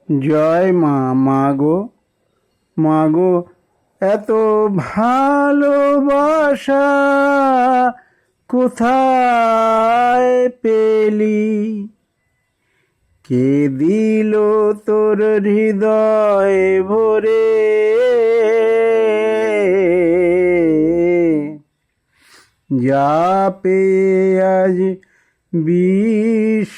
জয় মা। মাগো, মাগো, এত ভালোবাসা কোথায় পেলি? কে দিল তোর হৃদয় ভরে? যা পেয়ে আজ বিশ্ববাসী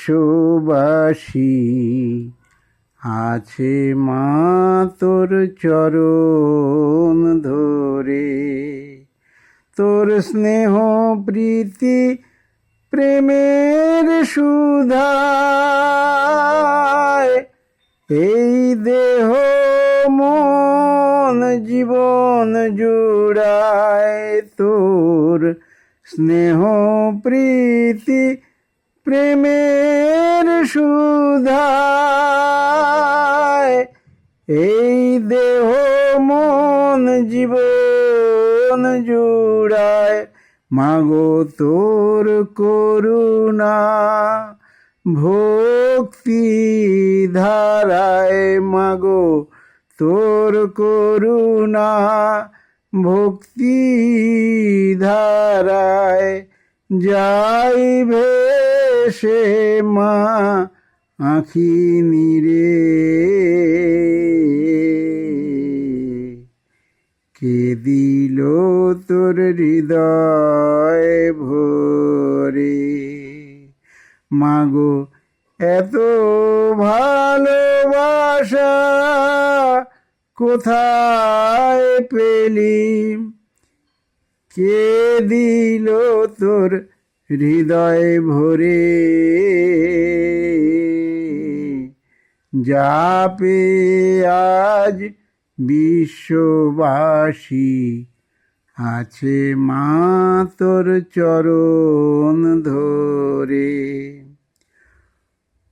আছে মা তোর চরণ ধরে। তোর স্নেহ প্রীতি প্রেমের সুধায় এই দেহ মন জীবন জুড়ায়। তোর স্নেহ প্রীতি প্রেমের সুধায় এই দেহ মন জীবন জুড়ায়। মাগো তোর করুণা ভক্তি ধারায়, মাগো তোর করুণা ভক্তি ধারায় যাই ভেসে মা আঁখি নিরে। কে দিল তোর হৃদয় ভরে? মাগো, এত ভালোবাসা কোথায় পেলি? কে দিল তোর হৃদয় ভরে? যা পেয়ে আজ বিশ্ববাসী আছে মা তোর চরণ ধরে।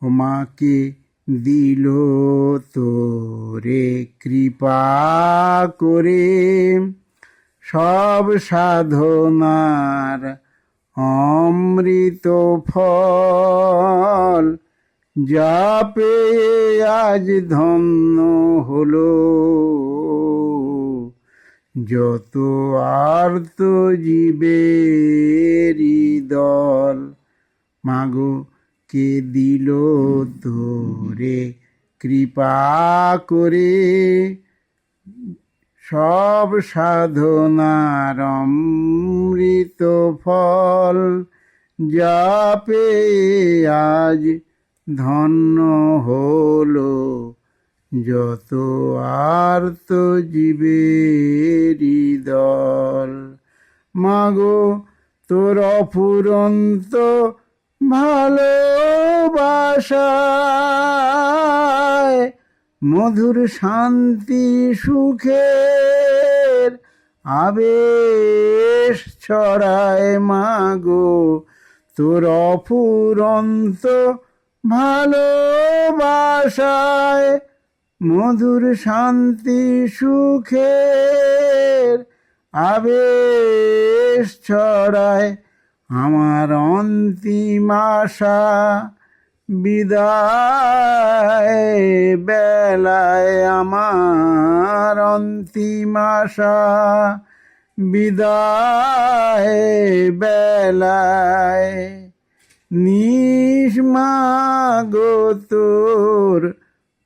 ও মাকে দিল তোরে কৃপা করে সব সাধনার অমৃত ফল। যা পেয়ে আজ ধন্য হলো যত আর্ত জীবেরই দল। মাগো, কে দিল তোরে কৃপা করে সব সাধনার অমৃত ফল। যা পেয়ে আজ ধন্য হলো যত আর্ত জীবেরই দল। মাগো, তোর অফুরন্ত ভালোবাসায় মধুর শান্তি সুখের আবেশ ছড়ায়। মাগো, তোর অফুরন্ত ভালোবাসায় মধুর শান্তি সুখের আবেশ ছড়ায়। আমার অন্তিম আশা বিদায় বেলায়, আমার অন্তিম আশা বিদায় বেলায় নিস মাগো তোর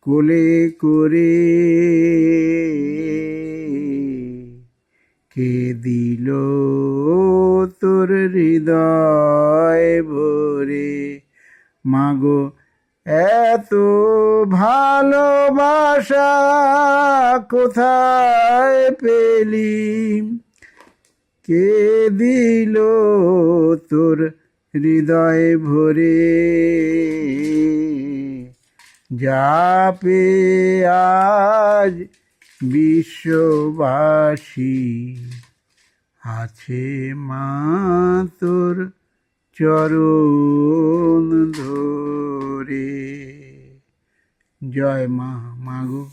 কোলে করে। কে দিল তোর হৃদয় ভরে? মাগো, এত ভালোবাসা কোথায় পেলি? কে দিল তোর হৃদয় ভরে? যা পেয়ে আজ বিশ্ববাসী আছে মা তোর চরণ ধরে। জয় মা। মাগো।